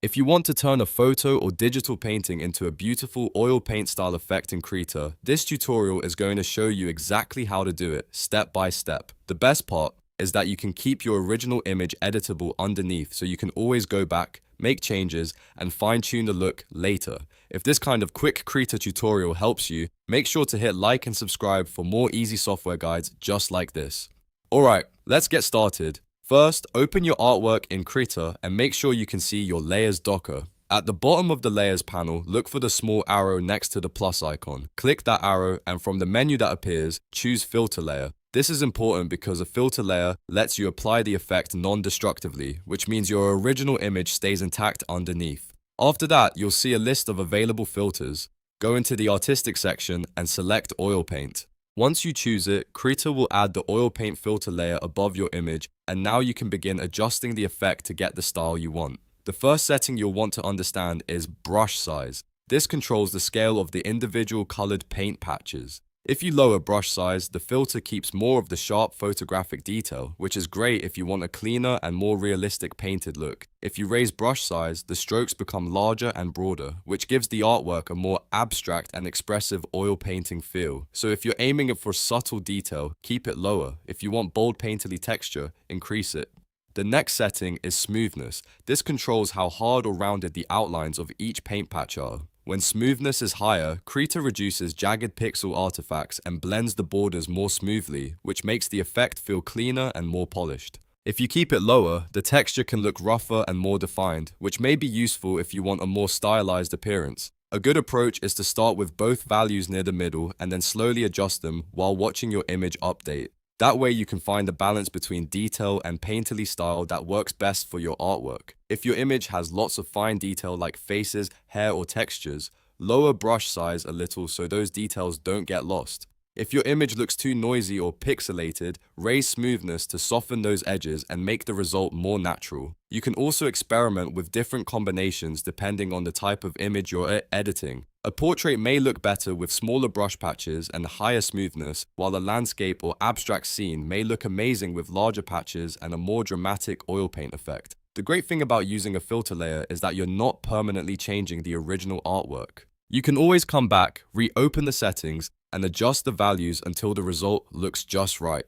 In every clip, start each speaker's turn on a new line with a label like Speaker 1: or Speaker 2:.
Speaker 1: If you want to turn a photo or digital painting into a beautiful oil paint style effect in Krita, this tutorial is going to show you exactly how to do it, step by step. The best part is that you can keep your original image editable underneath, so you can always go back, make changes, and fine-tune the look later. If this kind of quick Krita tutorial helps you, make sure to hit like and subscribe for more easy software guides just like this. Alright, let's get started. First, open your artwork in Krita and make sure you can see your layers docker. At the bottom of the layers panel, look for the small arrow next to the plus icon. Click that arrow and from the menu that appears, choose filter layer. This is important because a filter layer lets you apply the effect non-destructively, which means your original image stays intact underneath. After that, you'll see a list of available filters. Go into the artistic section and select oil paint. Once you choose it, Krita will add the oil paint filter layer above your image, and now you can begin adjusting the effect to get the style you want. The first setting you'll want to understand is brush size. This controls the scale of the individual colored paint patches. If you lower brush size, the filter keeps more of the sharp photographic detail, which is great if you want a cleaner and more realistic painted look. If you raise brush size, the strokes become larger and broader, which gives the artwork a more abstract and expressive oil painting feel. So if you're aiming for subtle detail, keep it lower. If you want bold painterly texture, increase it. The next setting is smoothness. This controls how hard or rounded the outlines of each paint patch are. When smoothness is higher, Krita reduces jagged pixel artifacts and blends the borders more smoothly, which makes the effect feel cleaner and more polished. If you keep it lower, the texture can look rougher and more defined, which may be useful if you want a more stylized appearance. A good approach is to start with both values near the middle and then slowly adjust them while watching your image update. That way you can find the balance between detail and painterly style that works best for your artwork. If your image has lots of fine detail like faces, hair or textures, lower brush size a little so those details don't get lost. If your image looks too noisy or pixelated, raise smoothness to soften those edges and make the result more natural. You can also experiment with different combinations depending on the type of image you're editing. A portrait may look better with smaller brush patches and higher smoothness, while a landscape or abstract scene may look amazing with larger patches and a more dramatic oil paint effect. The great thing about using a filter layer is that you're not permanently changing the original artwork. You can always come back, reopen the settings, and adjust the values until the result looks just right.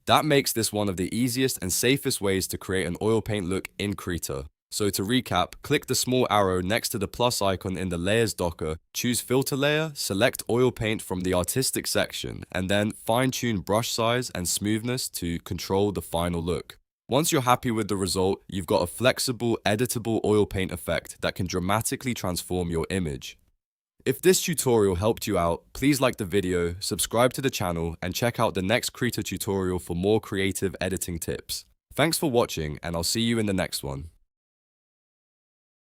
Speaker 1: That makes this one of the easiest and safest ways to create an oil paint look in Krita. So to recap, click the small arrow next to the plus icon in the layers docker, choose filter layer, select oil paint from the artistic section, and then fine-tune brush size and smoothness to control the final look. Once you're happy with the result, you've got a flexible, editable oil paint effect that can dramatically transform your image. If this tutorial helped you out, please like the video, subscribe to the channel, and check out the next Krita tutorial for more creative editing tips. Thanks for watching, and I'll see you in the next one.